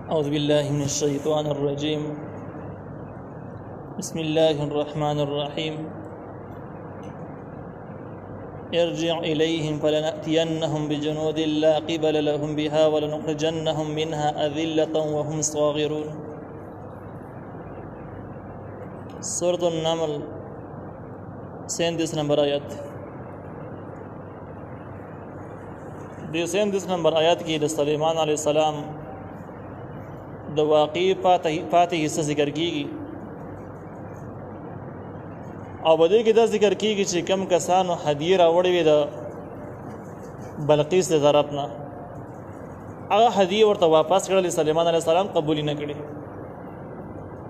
أعوذ بالله من الشيطان الرجيم. بسم الله الرحمن الرحيم. ارجع إليهم فلنأتينهم بجنود لا قبل لهم بها ولنخرجنهم منها أذلة وهم صاغرون. سورة النمل 37 نمبر آیت. دی 37 نمبر آیت کی د سلیمان علیہ السلام د واقعي پاتې حصہ ذکر کیږي او بده کې دا ذکر کیږي چې کم کسانو هدیه راوړې وي د بلقیس د طرف نه، هغه هدیه ورته واپس کړل، سلیمان علیه السلام قبول نه کړي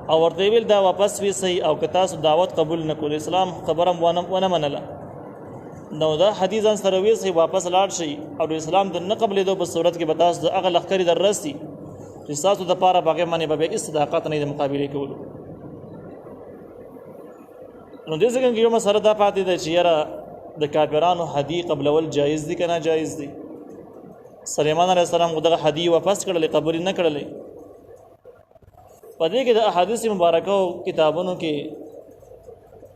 او ورته ویل دا واپس وی صحیح او که تاسو دعوت قبول نه کول اسلام خبرم ونه منله نو دا حدیث ان سره وی صحیح واپس لاړ شي او اسلام د نه قبلې دو په صورت کې به تاسو د هغه لښکرې در رسي چې تاسو د پاره باغې باندې به هیڅ صداقت نه د مقابله کولو. نو دې څنګه یو مسله دا پاتې ده چې یاره د کافرانو هدیه قبلول جایز دي که نه جایز دي؟ سلیمان علیه السلام دغه هدیه واپس کړلې، قبول نه کړلې. په دې کې د احادیث مبارکه او کتابونو کې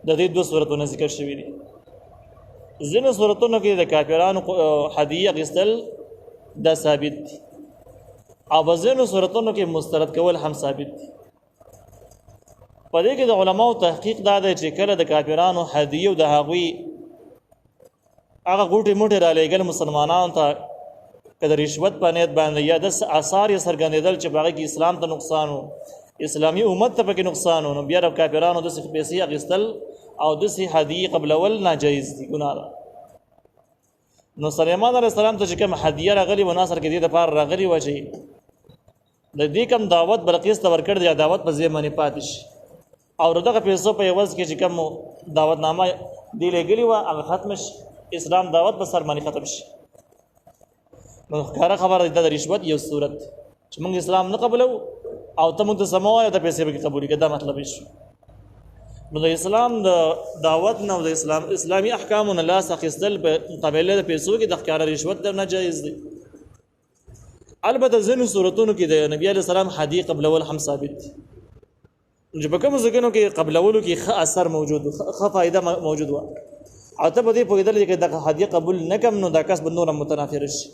د دې دوه صورتونه ذکر شوي دي. ځینو صورتونو کې د کافرانو هدیه اخیستل دا ثابت دي او ځینو صورتونو کې مسترد کول هم ثابت دي. په دې کې د علماو تحقیق دا دی چې کله د کافرانو هدیه او د هغوی هغه غوټې موټې را لېږل مسلمانانو ته که د رشوت په نیت باندې یا د آثار یې څرګندېدل چې په هغه کې اسلام ته نقصان و، اسلامي امت ته پکې نقصان و، نو بیا د کافرانو داسې پیسې اخیستل او داسې هدیه قبلول ناجایز دي، ګناه ده. نو سلیمان علیه السلام ته چې کوم هدیه راغلې و ناصر کې دې دپاره راغلې وه چې د دې کوم دعوت بلقیس ته ورکړ دی یا دعوت په ځای باندې پاتې شي او دغه پیسو په عوض کې چې کوم دعوتنامه دې لېږلې وه هغه ختمه شي، اسلام دعوت په سر باندې ختم شي. نو ښکاره خبره ده د رشوت یو صورت چې موږ اسلام نه قبلو او ته موږ ته څه مه وایه د پیسې به قبولې کړه، دا مطلب یې شو. نو د اسلام د دعوت نه او د اسلامي احکامو نه لاس اخیستل په مقابله د پیسو کې د ښکاره رشوت در نه جایز دی. البته ځینو صورتونو کې د نبي علیه السلام هدیه قبلول هم ثابت دي چې په کومو ځایونو کې قبلولو کې ښه اثر موجود و، ښه فایده موجود وه او ته په دې پوهېدلې چې دغه هدیه قبول نه کړم نو دا کس به نور هم متنافر شي،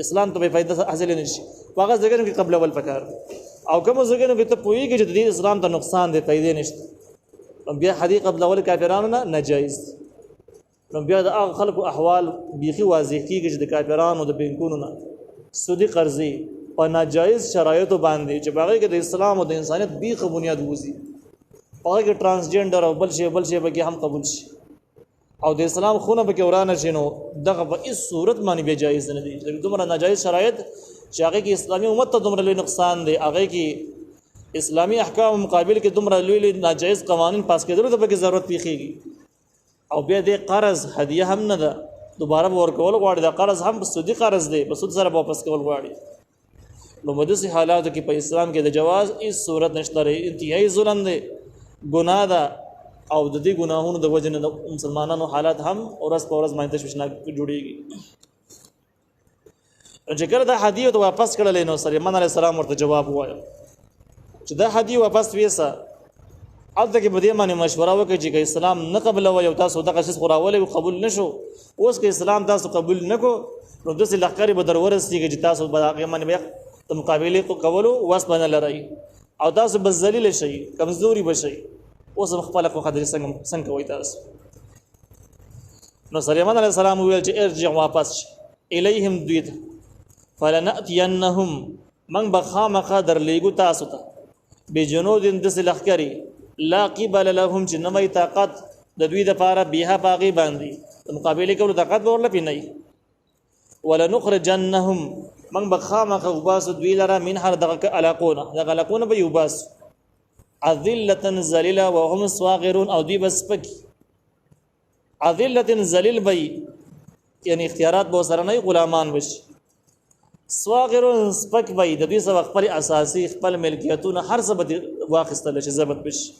اسلام ته به فایده حاصل نه شي. په هغه ځایونو کې قبلول پکار او کومو ځایونو کې ته پوهېږي چې د دې اسلام ته نقصان دی، فایدې نشته، نو بیا هدیه قبلول کافرانو نه ناجایز دي. نو بیا د هغه خلکو احوال بیخي واضح کېږي چې د کافرانو د بینکونو نه سودي قرضې په ناجایز شرایطو باندې چې په هغې کې د اسلام او د انسانیت بیخه بنیاد وځي، په هغې کې ټرانسجنډر او بل شی پکې هم قبول شي او د اسلام خونه پکې ورانه شي، نو دغه په هېڅ صورت باندې بیا جایز نه دي. دومره ناجایز شرایط چې هغې کې اسلامي امت ته دومره لوی نقصان دی، هغې کې اسلامي احکام مقابل کې دومره لوی ناجایز قوانین پاس کېدلو ته پکې ضرورت پیښېږي او بیا دې قرض هدیه هم نه ده، دوباره به ورکول غواړي، دا قرض هم په سودي قرض دی، په سود سره به واپس کول غواړي. نو په داسې حالاتو کې په اسلام کې د جواز هېڅ صورت نشته، انتهایي ظلم دی، ګناه ده او د دې ګناهونو د وجې نه د مسلمانانو حالات هم ورځ په ورځ باندې تشویشناک جوړېږي. چې کله دا هدیه ورته واپس کړلې نو سلیمان علیه السلام ورته جواب ووایه چې دا هدیه واپس ویسه، هلته کې به دې باندې مشوره وکړئ چې که اسلام نه قبلوئ او تاسو دغه شی خو راولی قبول نه شو، اوس که اسلام تاسو قبول نه کړو نو داسې لښکرې به در ورسېږي چې تاسو به هغې باندې بیا د مقابلې کولو وس به نه لرئ او تاسو به ذلیله شئ، کمزوري به شئ. اوس هم خپله خو خبرې څنګه کوئ تاسو؟ نو سلیمان علیه السلام وویل چې ارجع واپس شي الیهم دوی ته، فلنأتینهم موږ به خامخا درلیږو تاسو ته بجنود داسې لښکرې لا قبل لهم چې نه وی طاقت د دوی دپاره بها په هغې باندې د مقابلې کولو طاقت به ورله پې نه وي. ولنخرجنهم موږ به خامخا وباسو دوی لره منها دغه علاقونه، دغه علاقونه به یې وباسو اذلة ذلیله وهم صاغرون او دوی به سپکي، اذلة ذلیل به یعنی اختیارات به ورسره نه وي، غلامان به شي، صاغرون سپک به د دوی څخه خپل اساسي خپل ملکیتونه هر څه به واخیستل شي، ضبط به شي.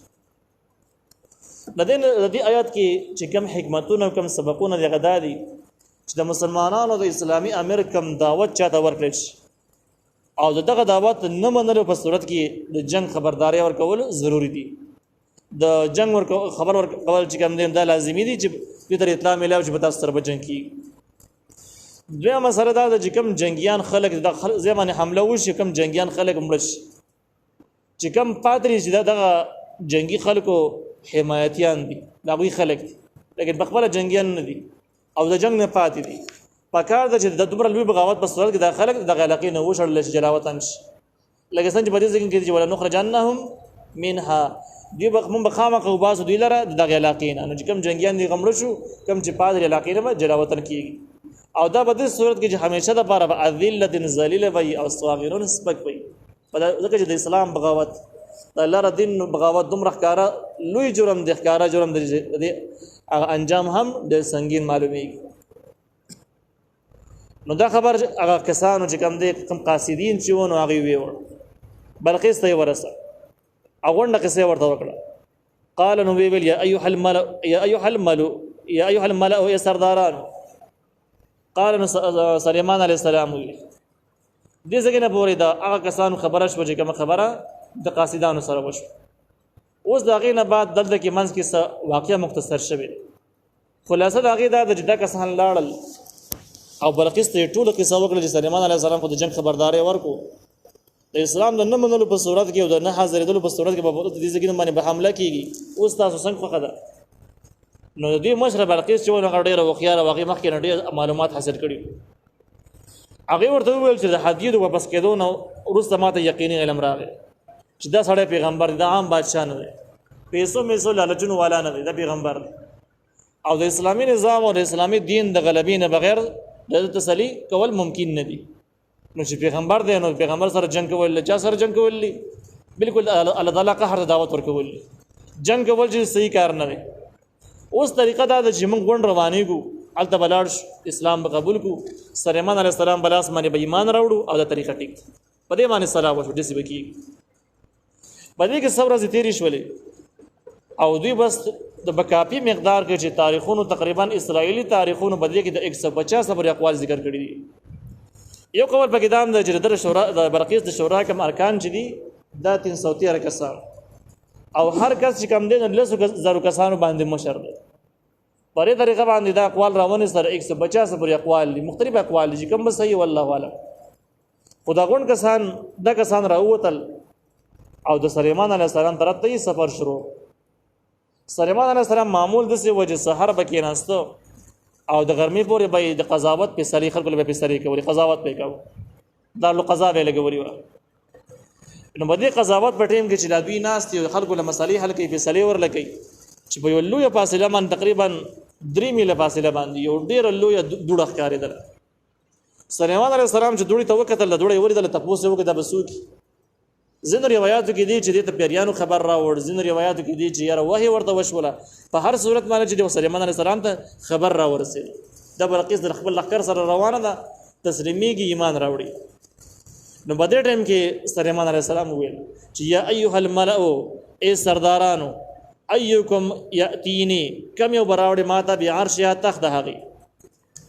د دې آیات کې چې کوم حکمتونه او کوم سبقونه دغه دا دي چې د مسلمانانو د اسلامي امر کوم دعوت چاته ورکړل شي او دغه دعوت نه منلو په صورت کې د جنگ خبرداري ورکول ضروری دي. د جنگ خبر ورکول چې کوم دین دا لازمي دي چې په تر اطلاع ملاو چې په تاسو سره جنگ کیږي. دوی مسله دا چې کوم جنگیان خلک د زمانه حمله وشي، کوم جنگیان خلک مړ شي، چې کوم پاتري چې دغه جنگي خلکو حمایتيان دي دا غوي خلک دي، لیکن په خپل جنگیان نه دي او د جنگ نه پاتې دي. پکار د چې د دومره لوی بغاوت په صورت کې د خلک د غلقې نه وشړل شي جلاوطن شي. لکه څنګه چې په دې ځکه کې چې ولا نخرجنهم منها دی بخمن بخامه کو باز دوی لره د غلقې نه، نو چې کوم جنگیان دي غمړ شو، کوم چې پادری علاقې نه جلاوطن کیږي. او دا په دې صورت کې چې همیشه د پاره اذلت ذلیل وي او صاغرون سپک وي، ځکه چې د اسلام بغاوت د الله ر دین بغاوت دومره ښکارا لوی جرم د ښکارا جرم د انجام هم د سنگین معلومیږي. نو دا خبر هغه کسانو چې کوم دي کوم قاصدین چې ونه هغه ویور بلقیس ته ورسه اغونډه قصه ورته وکړه. قال نو ویل یا ایها الملأ یا ایها الملأ یا ایها الملأ یا سرداران. قال نو سليمان عليه السلام وی دې څنګه نه پوری دا هغه کسانو خبره شو چې کوم خبره د قاصدانو سره وشو. اوس دا غینه بعد دلته کې منځ کې واقعیا مختصر شوه. خلاصه دا غي دا د کسان لاړل او بلقیس ته ټول قصه وکړه چې سليمان عليه السلام خو د جنگ خبرداري ورکو. د اسلام د نه منلو په صورت کې او د نه حاضرېدلو په صورت کې په دې ځکه باندې به حمله کیږي. اوس تاسو څنګه فقدا نو د دې مشر بلقیس چې ونه ډېر وخیار واقع مخکې نه ډېر معلومات حاصل کړي. هغه ورته ویل چې د حدیث واپس کېدو نو ورسته ماته یقیني علم راغی چې دا سړی پیغمبر دی، عام بادشاہ نه دی، پیسو میسو لالچونو والا نه دی، دا پیغمبر دی. او د اسلامي نظام او د اسلامي دین د غلبې نه بغیر د تسلی کول ممکن نه دي. نو چې پیغمبر دی نو پیغمبر سره جنگ کول چا سره جنگ کول بالکل الله تعالی قهر دعوت ورکول جنگ کول چې صحیح کار نه دی. اوس طریقه دا چې موږ غون رواني کو الته بلاړ اسلام قبول کو سليمان عليه السلام بلاس باندې به ایمان راوړو او دا طریقه ټیک په دې باندې سلام وشو دسی بکی په دې کې صبر از تیری شولې او دوی بس د بکافي مقدار کې چې تاریخونو تقریبا اسرائیلی تاریخونو بدلی کې د 150 صبر اقوال ذکر کړی دي. یو قول په کتاب د جردر شورا د برقیس د شورا کوم ارکان چې دي دا 313 کسان او هر کس چې کم دي نو 100,000 کسانو باندې مشر دي. په دې طریقه باندې دا اقوال راونه سره 150 صبر اقوال دي، مختلف اقوال دي کوم صحیح والله اعلم. خدا غون کسان د کسان راوتل او د سليمان عليه السلام طرف ته سفر شروع. سليمان عليه السلام معمول د څه وجه سحر بکې ناستو او د ګرمي پورې به د قضاوت په سری خلکو به په سری کوي قضاوت په کاو دا لو قضا به لګوري و. نو باندې قضاوت په ټیم کې چې لادوی ناس دي خلکو له مسالې حل کوي په سلی ور لګي چې په یو لوی فاصله من تقریبا 3 میله فاصله باندې یو ډیر لوی دوړه ښکارې ده. سليمان عليه السلام چې دوړي توکتل له دوړي ورې د تاسو وکړه بسوک زین روایتو کې دي چې د پیریانو خبر راوړ، زین روایتو کې دي چې یاره وحي ورته وشوله. په هر صورت باندې چې د سليمان عليه السلام ته خبر راورسېد د بلقیس د خپل لخر سره روانه ده تسلیمیږي ایمان راوړي. نو په دې ټیم کې سليمان عليه السلام وویل چې یا ایها الملأ ای سردارانو ايکم یاتینی کم یو براوړي ماته به عرش یا تخت هغه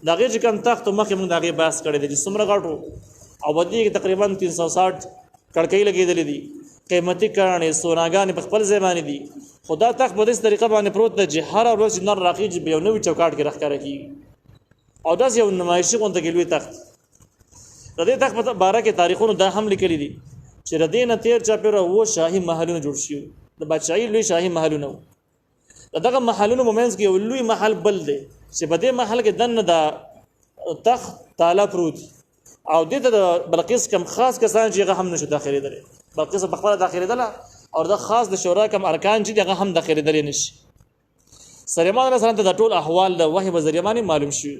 دغه چې کوم تخت مخه موږ دغه باس کړی دی چې څومره غاټو او بدی کې تقریبا 360 کړکۍ لګېدلې دي، قیمتي کړنې سوناګانې په خپل ځای باندې دي. خدا تخت په دې طریقه باندې پروت دی چې هر ورځ نن راخیږي به یو نوی چوکاټ کې راښکاره کیږي او داس یو نمایشي غونډه کې لوی تخت. د دې تخت په باره کې تاریخونو دا هم لیکلي دي چې د دې نه تیر چاپیره و شاهي محلونه جوړ شي، د بادشاہي لوی شاهي محلونه دغه محلونو مومنس کې یو لوی محل بل دی چې په دې محل کې دنه د تخت تعالی پروت او دې ته بلقیس کم خاص کسان چې هغه هم نشو داخلي دي. بلقیس په خپل داخلي ده او د خاص د شورا کم ارکان چې هغه هم داخلي دي نشي. سليمان عليه السلام ته د ټول احوال د وحي بذریعہ باندې معلوم شي.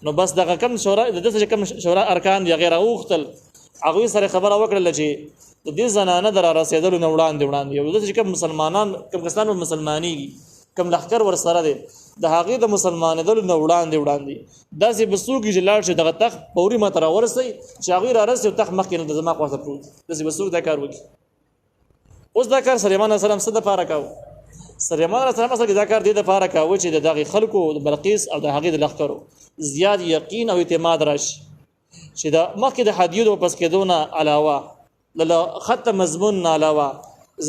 نو بس دغه کم شورا د دې کم شورا ارکان دی غیر اوختل هغه سره خبره وکړه چې د دې زنانه در رسیدلو نه وړاندې یو د کوم مسلمانان کوم کسانو مسلمانۍ کوم لخر ور سره دي د هغه د مسلمانېدلو نه وړاندې داسې بسوک چې لاړ شي دغه تخت پوري ماته را ورسي چې هغه را رسي تخت مخکې نه د زما خواته پروت داسې بسوک دا کار وکړي. اوس دا کار سليمان عليه السلام صد پاره کاو. سليمان عليه السلام اصل دا کار دې د پاره کاو چې دغه خلکو د بلقیس او د هغه د لخرو زیات یقین او اعتماد راشي چې دا مخکې د حدیث او پس کېدونه علاوه د خط مضمون نه علاوه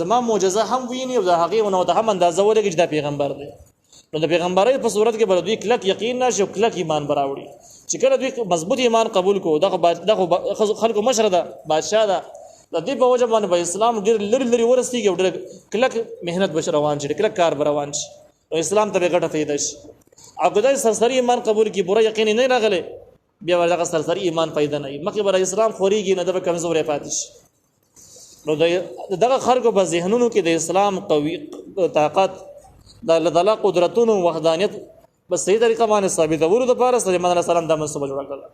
زما معجزه هم ویني او د هغه نو د هم اندازه ولګي چې د پیغمبر دی نو د پیغمبرۍ په صورت کې بل دوی کلک یقین نشي او کلک ایمان براوړي چې کله دوی مضبوط ایمان قبول کو دغه خلکو مشره ده بادشاہ ده د دې په وجه باندې په اسلام ډېر لري ورستيږي او ډېر کلک مهنت بشر روان شي کلک کار روان شي او اسلام ته ګټه پیدا شي او کله سرسری ایمان قبول کی بره یقین نه راغله بیا ورته سرسری ایمان پیدا نه مکه بر اسلام خوريږي نه د کمزورې پاتې شي نو دغه خلکو په ذهنونو کې د اسلام قوي طاقت د الله تعالی قدرتونو وحدانیت بس صحیح طریقه باندې ثابتولو لپاره سليمان عليه السلام د منسوبه جوړ کړل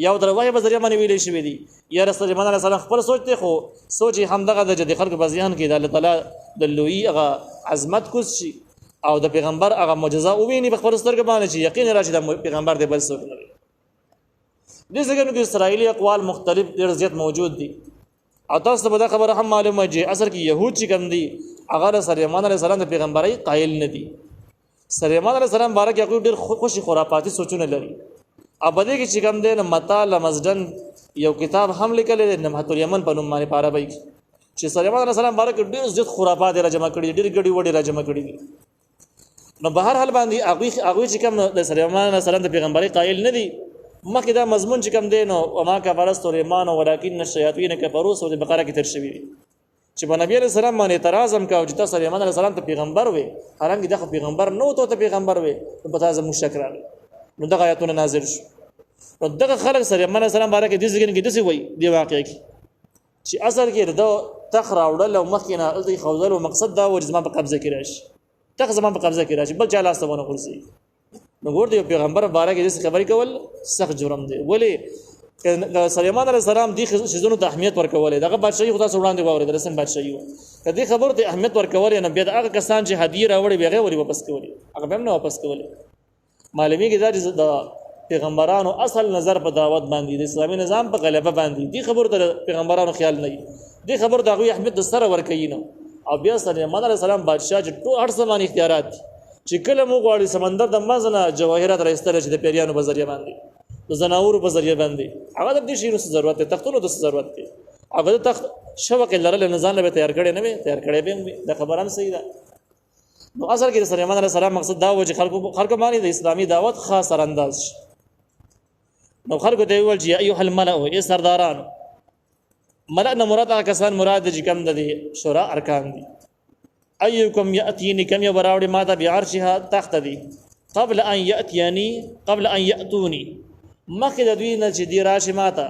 یو دروازه په ذریعہ باندې ویلې شوې دي یا رسول الله عليه السلام خپل سوچته خو سوچ هم دغه د خلکو په ذهن کې د الله تعالی د لوی هغه عظمت کوز شي او د پیغمبر هغه معجزه او ویني په خپل سترګې باندې چې یقین راشي د پیغمبر دی بل څوک نه دی د څنګه د اسرایلی اقوال مختلف ډېر زیات موجود دي او تاسو به دا خبره هم معلومه چې اصل کې يهود چې کوم دي هغه سليمان عليه السلام د پیغمبري قائل نه دي سليمان عليه السلام بارک یو ډېر خوشي خرافاتي سوچونه لري ابدې کې چې کوم دي متا لمزدن یو کتاب هم لیکل دی نمحت الیمن په نوم باندې پاره وایي چې سليمان عليه السلام بارک ډېر زیات خرافات را جمع کړي ډېر ګډي وډي را جمع کړي نو بهر حال باندې هغه چې کوم د سليمان عليه السلام د پیغمبري قائل نه دي مکه دا مضمون چې کوم دی نو وما کفر سليمان ولكن الشياطين كفروا سورۃ بقره کې تر شوی چې په نبی عليه السلام باندې اعتراض هم کاوه چې سليمان عليه السلام ته پیغمبر وي حالانکه دغه پیغمبر نو ته پیغمبر وي په تاسو مشک راغلی نو دغه آیاتونه نازل شو نو دغه خلک سليمان عليه السلام باره کې د ځګن کې دسی وي دی واقع کې چې اصل کې دا تخرا وړل او مخینه الته خوځل او مقصد دا و چې زما په قبضه کې راشي تخ زما په قبضه کې راشي بل چا لاس ته ونه ورسي نو ګور دی پیغمبر باره کې د خبرې کول سخت جرم دی ولی سليمان عليه السلام دي شزونو ته اهمیت ورکولې دغه بادشاہي خدا سره وړاندې واوري د رسم بادشاہي و کدي خبر ته اهمیت ورکولې نه بیا هغه کسان چې هدیه راوړي بیا غوړي واپس کوي هغه هم نه واپس کوي معلومی کې دا پیغمبرانو اصل نظر په دعوت باندې د اسلامي نظام په غلبه باندې دي خبر ته پیغمبرانو خیال نه دي خبر دا غوي اهمیت د سره ورکوي نو او بیا سليمان عليه السلام بادشاہ چې ټول هر زمان اختیارات چې کله مو غواړي سمندر د مزنه جواهرات راستل چې د پیریانو په ذریعہ باندې د زناورو په ذریعہ باندې هغه د دې شیرو ضرورت ته تختونو د ضرورت دی هغه د تخت شوکه لرل نظام به تیار کړي نه وي تیار کړي به د خبرام صحیح ده نو اصل کې سليمان عليه السلام مقصد دا و چې خلکو باندې د اسلامي دعوت خاص انداز نو خلکو ته ویل چې ایه الملأ ای سرداران ملأ نه مراد هغه کسان مراد چې کوم د شورا ارکان دي ايكم ياتيني كم يبراوي ماذا بعرشها تحت دي قبل ان ياتيني قبل ان ياتوني مخد دوی نه چې دی راشي ماته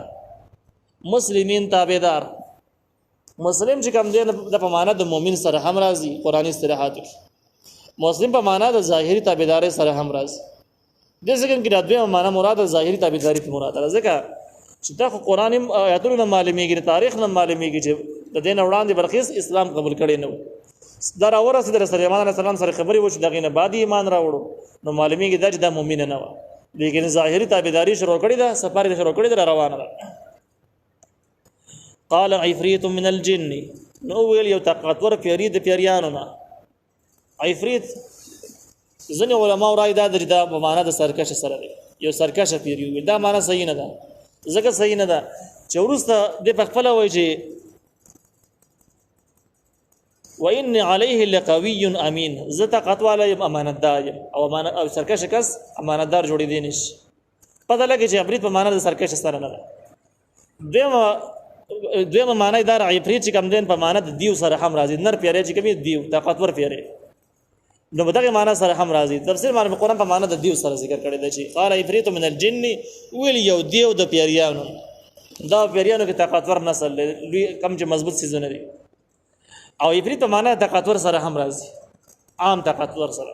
مسلمین تابعدار مسلم چې کوم دی د پمانه د مؤمن سره هم راضي قرآني اصطلاحات مسلم په معنا د ظاهري تابعداري سره هم راضي د ځکه کې د دوی معنا مراد ظاهري تابعداري ته مراد راځي چې دا قرآني آیاتونو نه معلومیږي تاریخ نه معلومیږي چې د دین وړاندې بلخیص اسلام قبول کړي نه دا راورسه د سليمان عليه السلام سره خبري و چې دغه نه بعد ایمان راوړو نو معلومیږي دا چې د مؤمن نه و لیکن ظاهري تابعداري شروع کړي دا سفر شروع کړي دا روانه ده قال عفريت من الجن نو ویل یو طاقتور پیری د پیریانو نه عفريت ځنې علماء راي دا په معنا د سرکش سره دی یو سرکش پیری وي دا معنا صحیح نه ده ځکه صحیح نه ده چې ورسته د خپل وایي چې وان عليه لقوي امين زتا قطواله امانتدار او سرکش کس امانتدار جوړی دي نش پته لګی چې عفریت په معنا د سرکش سره نه ده دیمه معنی دار عفریت چې کم دین په معنا د دیو سره هم راځي نر پیری چې کوي دیو طاقتور پیری نو دغه معنا سره هم راځي تفسیر باندې قرآن په معنا د دیو سره ذکر کړی دی چې قال عفریت من الجن ویل یو دیو د پیریانو دا پیریانو کې طاقتور نسل لوی کم چې مضبوط سيزونه دي او عفریت په معنا طاقتور سره هم راځي عام طاقتور سره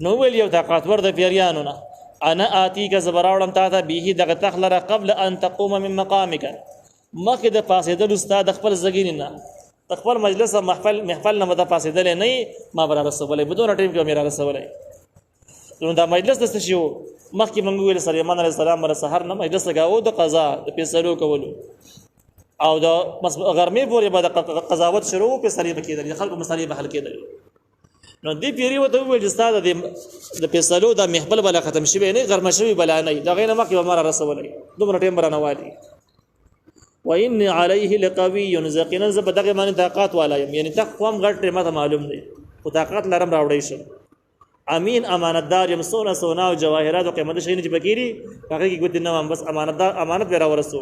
نو ویل یو طاقتور د پیریانو نه انا اتیک زبراولم تا ته به دغه تخلره قبل ان تقوم من مقامک مخه د فاسدل استاد خپل زګین نه خپل مجلس محفل نه مده فاسدل نه ما بر رسولې بدون ټیم کې میرا رسولې نو دا مجلس د شیو مخکې موږ ویل سليمان عليه السلام مر سحر نه مجلس لګاو د قضا د فیصلو کولو او دا غرمه پورې بعد قضاوت شروع په سری کېدل خلکو مسالې به حل کېدل نو دې پیری وته ویل چې استاد د فیصلو د محفل بلا ختم شوی نه غرمه شوی بلا نه دا غینه مخکې مر رسولې دومره ټیم برانه والی وان علیه لقوی یقینا ز بدغه باندې طاقت والا یم یعنی تقوام غټ ماته معلوم دی او طاقت لرم راوړی شم امین امانتدار یم سونا او جواهرات او قیمت شي نه چې بکیری هغه کې ګوت نه بس امانتدار امانت به را ورسو